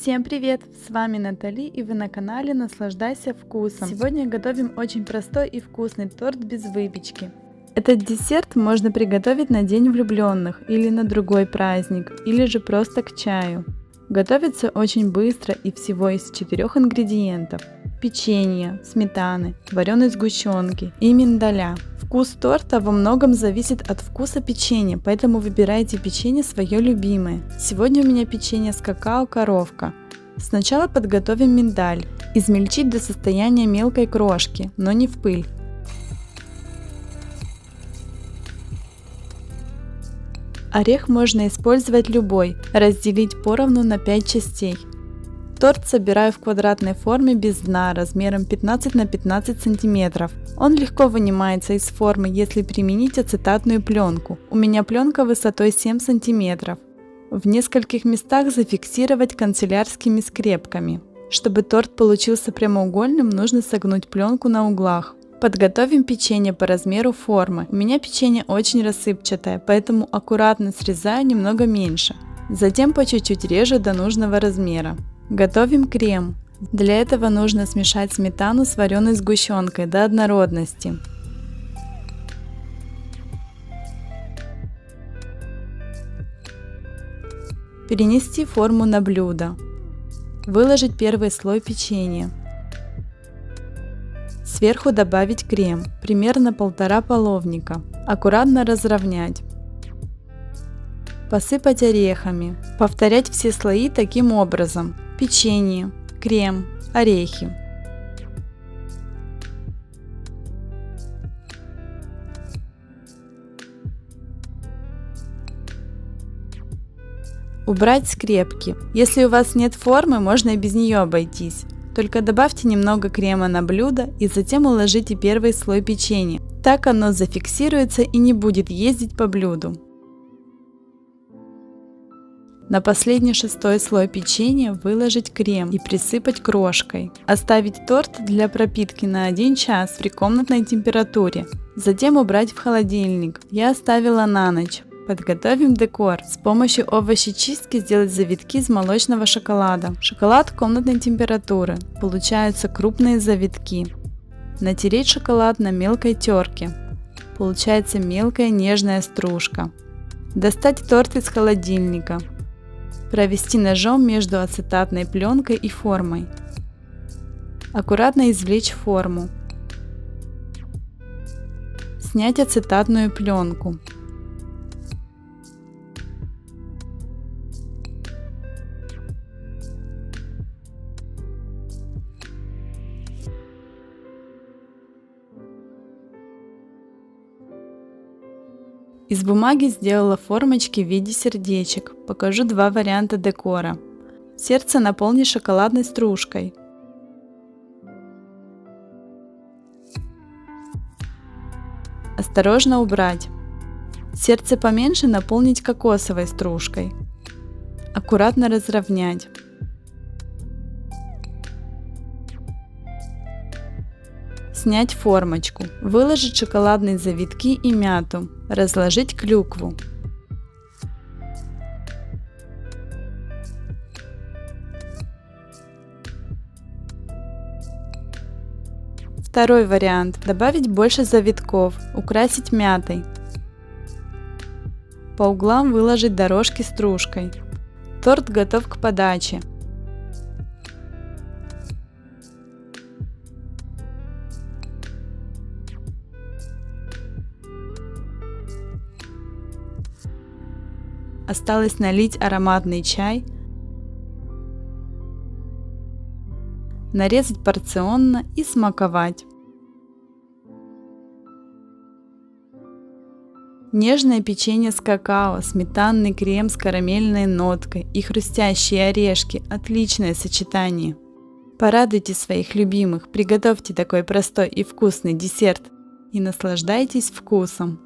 Всем привет! С вами Натали, и вы на канале Наслаждайся вкусом. Сегодня готовим очень простой и вкусный торт без выпечки. Этот десерт можно приготовить на День влюбленных или на другой праздник, или же просто к чаю. Готовится очень быстро и всего из 4 ингредиентов: печенья, сметаны, вареной сгущенки и миндаля. Вкус торта во многом зависит от вкуса печенья, поэтому выбирайте печенье свое любимое. Сегодня у меня печенье с какао-коровка. Сначала подготовим миндаль. Измельчить до состояния мелкой крошки, но не в пыль. Орех можно использовать любой, разделить поровну на 5 частей. Торт собираю в квадратной форме без дна размером 15 на 15 см. Он легко вынимается из формы, если применить ацетатную пленку. У меня пленка высотой 7 см. В нескольких местах зафиксировать канцелярскими скрепками. Чтобы торт получился прямоугольным, нужно согнуть пленку на углах. Подготовим печенье по размеру формы. У меня печенье очень рассыпчатое, поэтому аккуратно срезаю немного меньше. Затем по чуть-чуть режу до нужного размера. Готовим крем. Для этого нужно смешать сметану с вареной сгущенкой до однородности. Перенести форму на блюдо. Выложить первый слой печенья. Сверху добавить крем, примерно 1,5 половника. Аккуратно разровнять. Посыпать орехами. Повторять все слои таким образом: печенье, крем, орехи. Убрать скрепки. Если у вас нет формы, можно и без нее обойтись. Только добавьте немного крема на блюдо и затем уложите первый слой печенья. Так оно зафиксируется и не будет ездить по блюду. На последний 6-й слой печенья выложить крем и присыпать крошкой. Оставить торт для пропитки на 1 час при комнатной температуре. Затем убрать в холодильник. Я оставила на ночь. Подготовим декор. С помощью овощечистки сделать завитки из молочного шоколада. Шоколад комнатной температуры. Получаются крупные завитки. Натереть шоколад на мелкой терке. Получается мелкая нежная стружка. Достать торт из холодильника. Провести ножом между ацетатной пленкой и формой. Аккуратно извлечь форму. Снять ацетатную пленку. Из бумаги сделала формочки в виде сердечек. Покажу 2 варианта декора. Сердце наполни шоколадной стружкой. Осторожно убрать. Сердце поменьше наполнить кокосовой стружкой. Аккуратно разровнять. Снять формочку. Выложить шоколадные завитки и мяту. Разложить клюкву. Второй вариант. Добавить больше завитков. Украсить мятой. По углам выложить дорожки стружкой. Торт готов к подаче. Осталось налить ароматный чай, нарезать порционно и смаковать. Нежное печенье с какао, сметанный крем с карамельной ноткой и хрустящие орешки – отличное сочетание. Порадуйте своих любимых, приготовьте такой простой и вкусный десерт и наслаждайтесь вкусом.